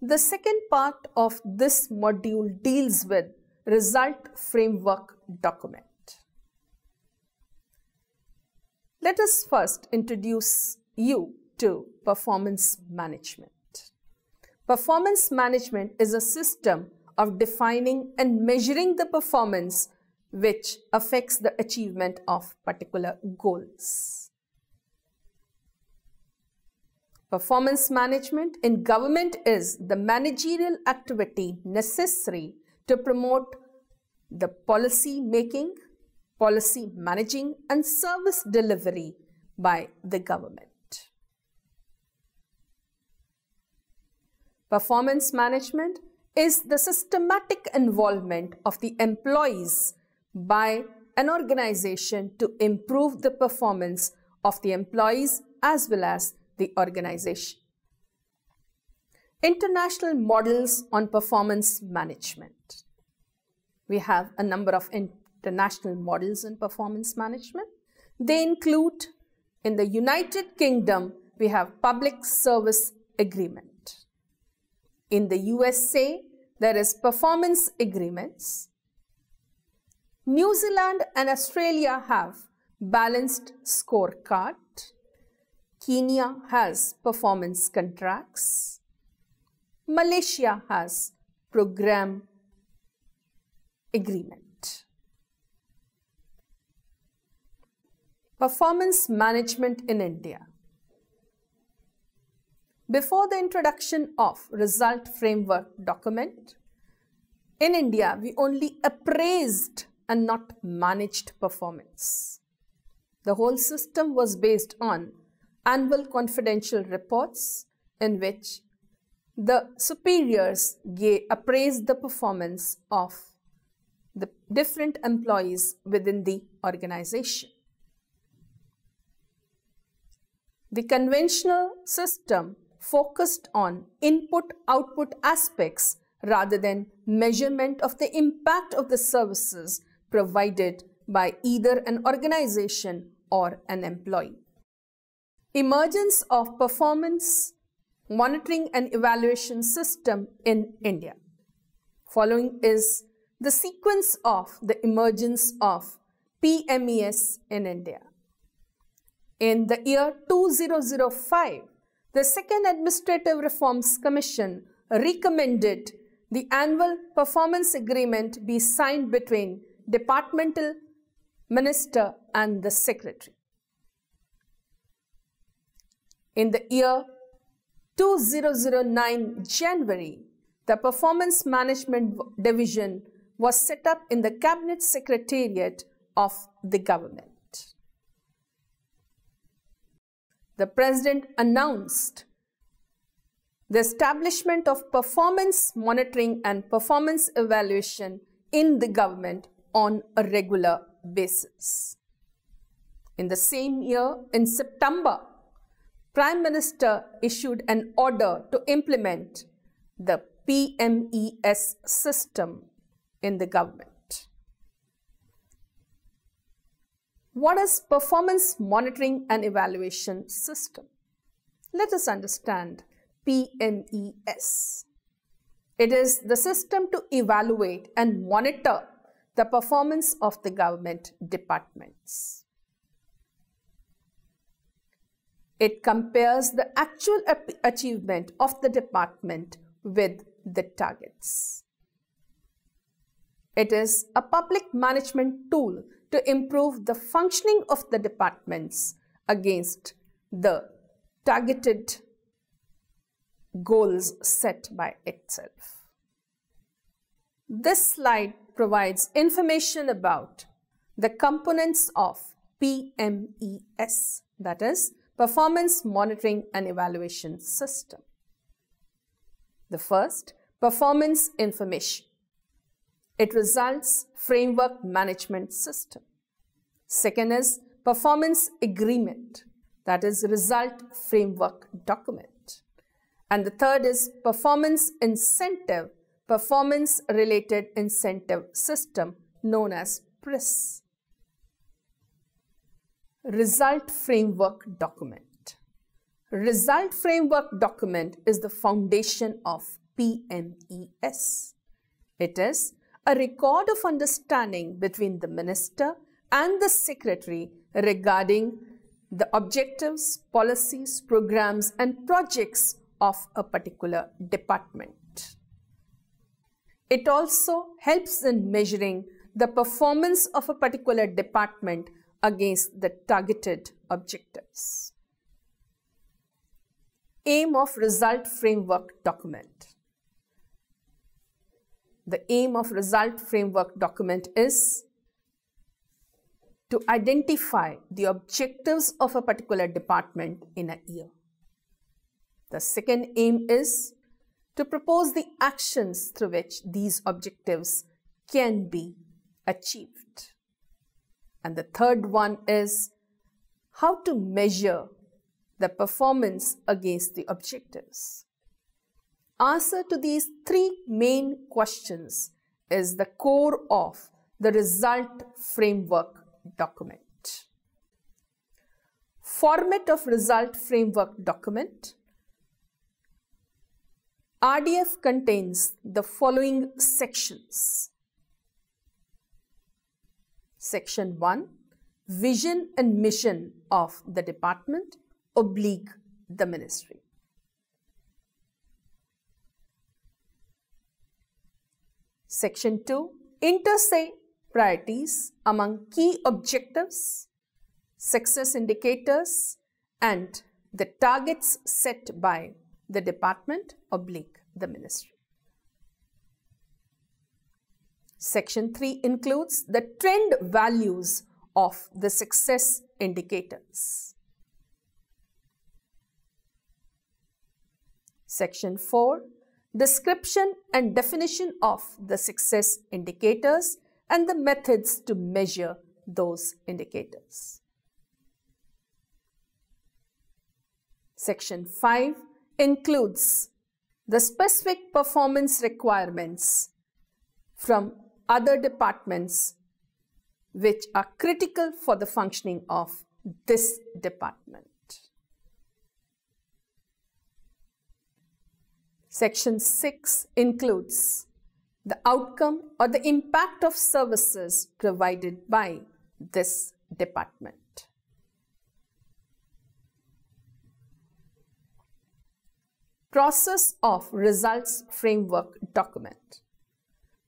The second part of this module deals with Result Framework Document. Let us first introduce you to performance management. Performance management is a system of defining and measuring the performance which affects the achievement of particular goals. Performance management in government is the managerial activity necessary to promote the policy making, policy managing, and service delivery by the government. Performance management is the systematic involvement of the employees by an organization to improve the performance of the employees as well as the organization. International models on performance management. We have a number of international models in performance management. They include, in the United Kingdom, we have public service agreement. In the USA, there is performance agreements. New Zealand and Australia have balanced scorecard. Kenya has performance contracts. Malaysia has program agreement. Performance management in India. Before the introduction of Result Framework Document, in India, we only appraised and not managed performance. The whole system was based on annual confidential reports in which the superiors appraised the performance of the different employees within the organization. The conventional system focused on input-output aspects rather than measurement of the impact of the services provided by either an organization or an employee. Emergence of performance monitoring and evaluation system in India. Following is the sequence of the emergence of PMES in India. In the year 2005, the Second Administrative Reforms Commission recommended the annual performance agreement be signed between departmental minister and the secretary. In the year 2009 January, the Performance Management Division was set up in the Cabinet Secretariat of the government. The President announced the establishment of performance monitoring and performance evaluation in the government on a regular basis. In the same year, in September, Prime Minister issued an order to implement the PMES system in the government. What is Performance Monitoring and Evaluation System? Let us understand PMES. It is the system to evaluate and monitor the performance of the government departments. It compares the actual achievement of the department with the targets. It is a public management tool to improve the functioning of the departments against the targeted goals set by itself. This slide provides information about the components of PMES, that is, Performance Monitoring and Evaluation System. The first, performance information. It results framework management system. Second is performance agreement, that is result framework document. And the third is performance incentive, performance related incentive system known as PRIS. Result framework document. Result framework document is the foundation of PMES. It is a record of understanding between the minister and the secretary regarding the objectives, policies, programs, and projects of a particular department. It also helps in measuring the performance of a particular department against the targeted objectives. Aim of Result Framework Document. The aim of Result Framework Document is to identify the objectives of a particular department in a year. The second aim is to propose the actions through which these objectives can be achieved. And the third one is how to measure the performance against the objectives. Answer to these three main questions is the core of the Result Framework Document. Format of Result Framework Document. RDF contains the following sections. Section 1, Vision and Mission of the Department / the Ministry. Section 2, Inter-se priorities among key objectives, success indicators, and the targets set by the department / the ministry. Section 3 includes the trend values of the success indicators. Section 4, description and definition of the success indicators and the methods to measure those indicators. Section 5 includes the specific performance requirements from other departments which are critical for the functioning of this department. Section 6 includes the outcome or the impact of services provided by this department. Process of Results Framework Document.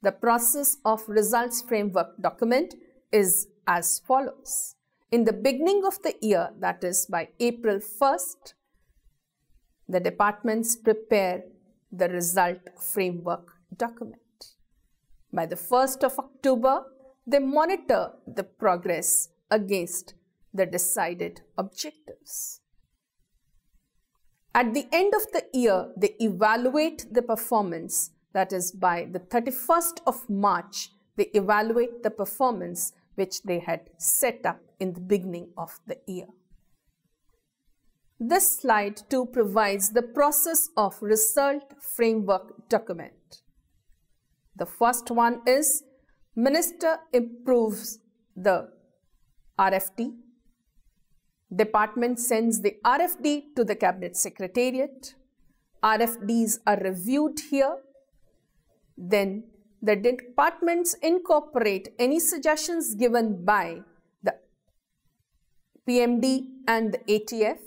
The process of Results Framework Document is as follows. In the beginning of the year, that is by April 1st, the departments prepare the Result Framework Document. By the 1st of October, they monitor the progress against the decided objectives. At the end of the year, they evaluate the performance. That is, by the 31st of March, they evaluate the performance which they had set up in the beginning of the year. This slide too provides the process of Result Framework Document. The first one is Minister approves the RFD. Department sends the RFD to the Cabinet Secretariat. RFDs are reviewed here. Then the departments incorporate any suggestions given by the PMD and the ATF.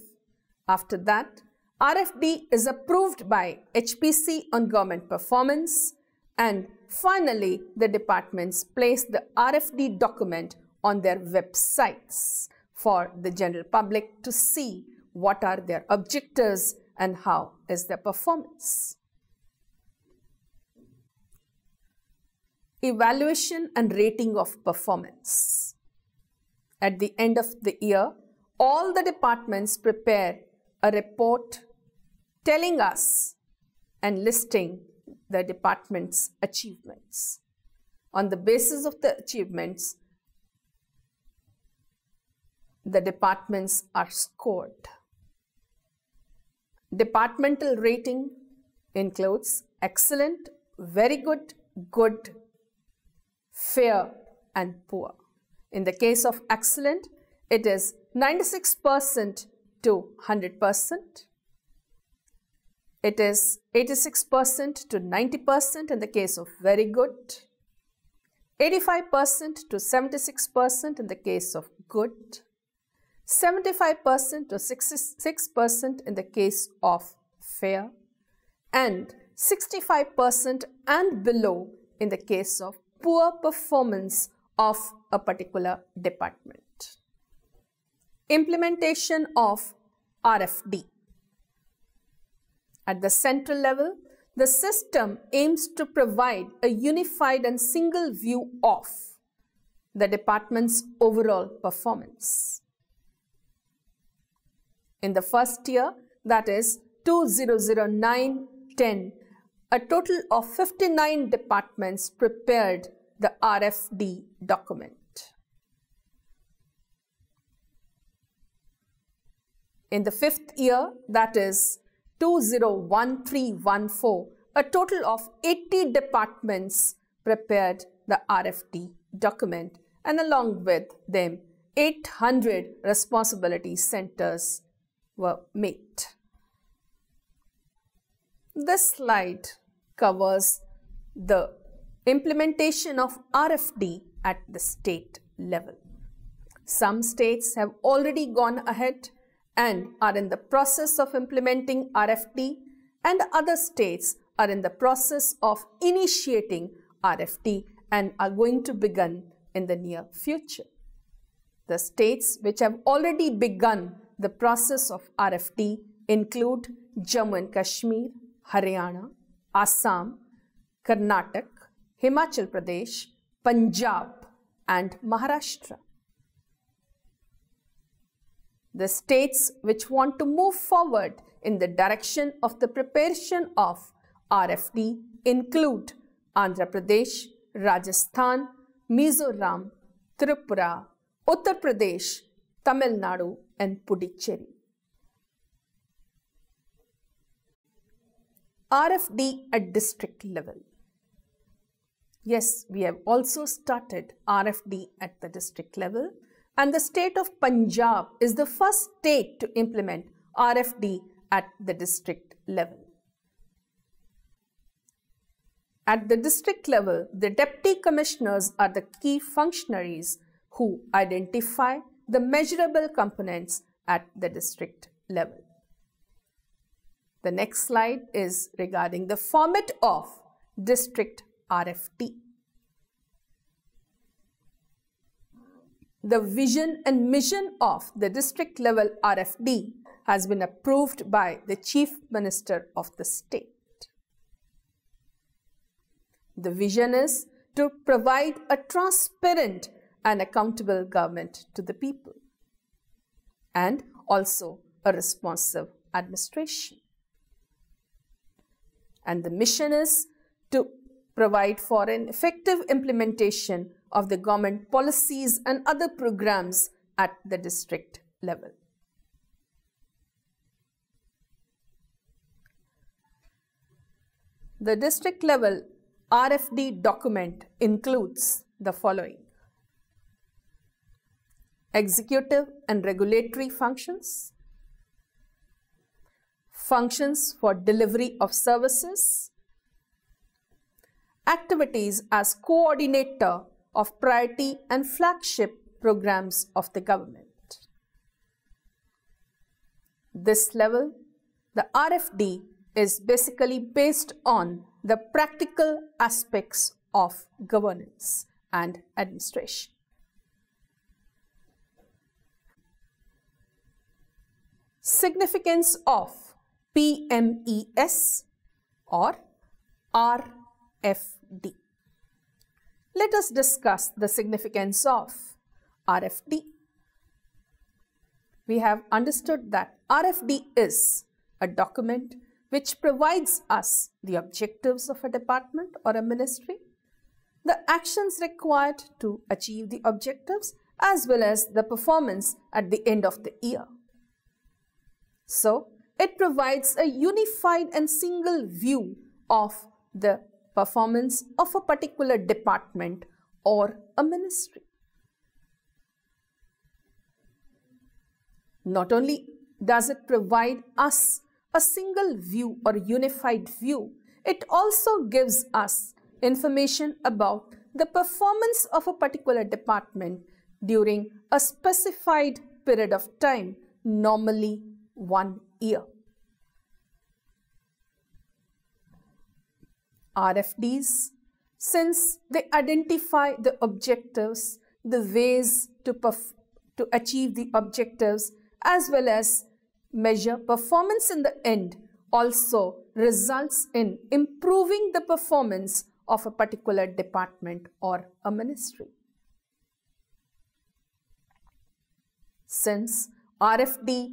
After that, RFD is approved by HPC on government performance, and finally the departments place the RFD document on their websites for the general public to see what are their objectives and how is their performance. Evaluation and rating of performance. At the end of the year, all the departments prepare a report telling us and listing the department's achievements. On the basis of the achievements, the departments are scored. Departmental rating includes excellent, very good, good, fair, and poor. In the case of excellent, it is 96% to 100%. It is 86% to 90% in the case of very good, 85% to 76% in the case of good, 75% to 66% in the case of fair, and 65% and below in the case of poor performance of a particular department. Implementation of RFD. At the central level, the system aims to provide a unified and single view of the department's overall performance. In the first year, that is 2009-10, a total of 59 departments prepared the RFD document. In the fifth year, that is 2013-14, a total of 80 departments prepared the RFD document, and along with them 800 responsibility centers were made. This slide covers the implementation of RFD at the state level. Some states have already gone ahead and are in the process of implementing RFD, and other states are in the process of initiating RFD and are going to begin in the near future. The states which have already begun the process of RFD include Jammu and Kashmir, Haryana, Assam, Karnataka, Himachal Pradesh, Punjab, and Maharashtra. The states which want to move forward in the direction of the preparation of RFD include Andhra Pradesh, Rajasthan, Mizoram, Tripura, Uttar Pradesh, Tamil Nadu, and Puducherry. RFD at district level. Yes, we have also started RFD at the district level, and the state of Punjab is the first state to implement RFD at the district level. At the district level, the deputy commissioners are the key functionaries who identify the measurable components at the district level. The next slide is regarding the format of district RFD. The vision and mission of the district level RFD has been approved by the Chief Minister of the state. The vision is to provide a transparent and accountable government to the people, and also a responsive administration. And the mission is to provide for an effective implementation of the government policies and other programs at the district level. The district level RFD document includes the following: executive and regulatory functions, functions for delivery of services, activities as coordinator of priority and flagship programs of the government. This level, the RFD, is basically based on the practical aspects of governance and administration. Significance of PMES or RFD. Let us discuss the significance of RFD. We have understood that RFD is a document which provides us the objectives of a department or a ministry, the actions required to achieve the objectives, as well as the performance at the end of the year. So, it provides a unified and single view of the performance of a particular department or a ministry. Not only does it provide us a single view or unified view, it also gives us information about the performance of a particular department during a specified period of time, normally 1 year. RFDs, since they identify the objectives, the ways to achieve the objectives, as well as measure performance in the end, also results in improving the performance of a particular department or a ministry. Since RFD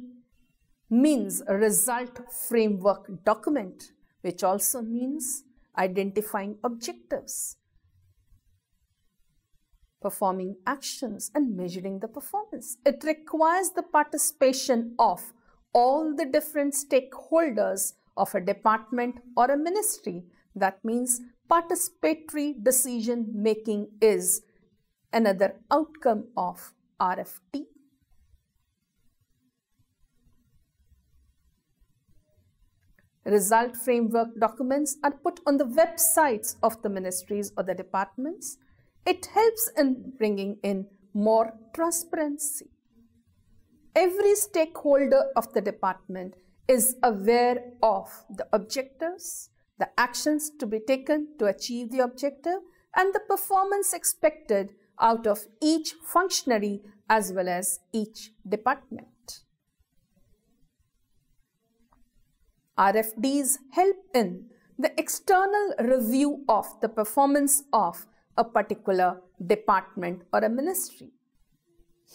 means a result framework document, which also means identifying objectives, performing actions, and measuring the performance. It requires the participation of all the different stakeholders of a department or a ministry. That means participatory decision making is another outcome of RFD. Result framework documents are put on the websites of the ministries or the departments. It helps in bringing in more transparency. Every stakeholder of the department is aware of the objectives, the actions to be taken to achieve the objective, and the performance expected out of each functionary as well as each department. RFDs help in the external review of the performance of a particular department or a ministry.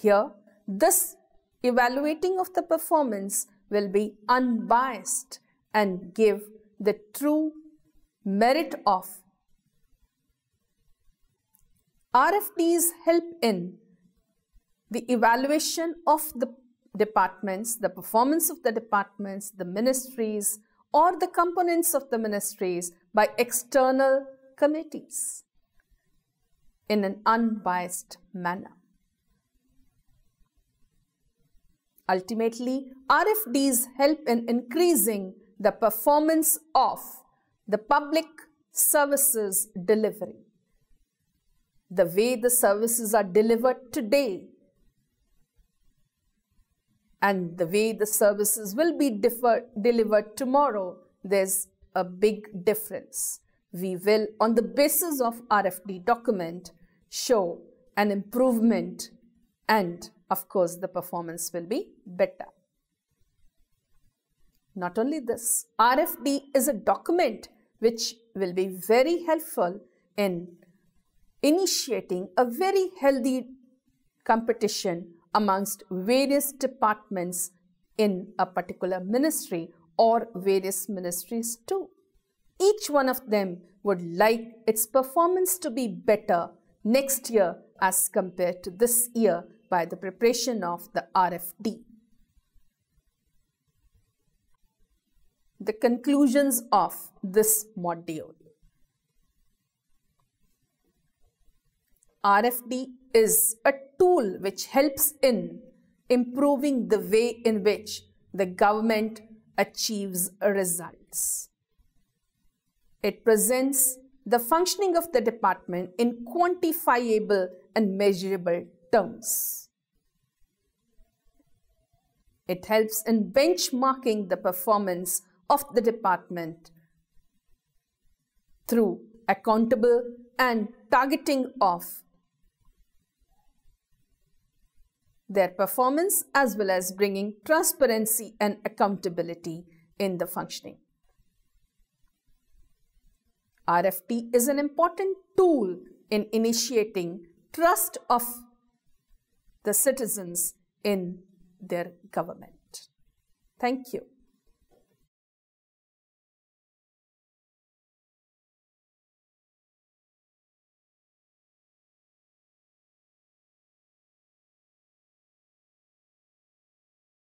Here, this evaluating of the performance will be unbiased and give the true merit of. RFDs help in the evaluation of the departments, the performance of the departments, the ministries, or the components of the ministries by external committees in an unbiased manner. Ultimately, RFDs help in increasing the performance of the public services delivery. The way the services are delivered today and the way the services will be delivered tomorrow, there's a big difference. We will, on the basis of RFD document, show an improvement, and of course the performance will be better. Not only this, RFD is a document which will be very helpful in initiating a very healthy competition amongst various departments in a particular ministry or various ministries too. Each one of them would like its performance to be better next year as compared to this year by the preparation of the RFD. The conclusions of this module. RFD is a tool which helps in improving the way in which the government achieves results. It presents the functioning of the department in quantifiable and measurable terms. It helps in benchmarking the performance of the department through accountable and targeting of their performance, as well as bringing transparency and accountability in the functioning. RFD is an important tool in initiating trust of the citizens in their government. Thank you.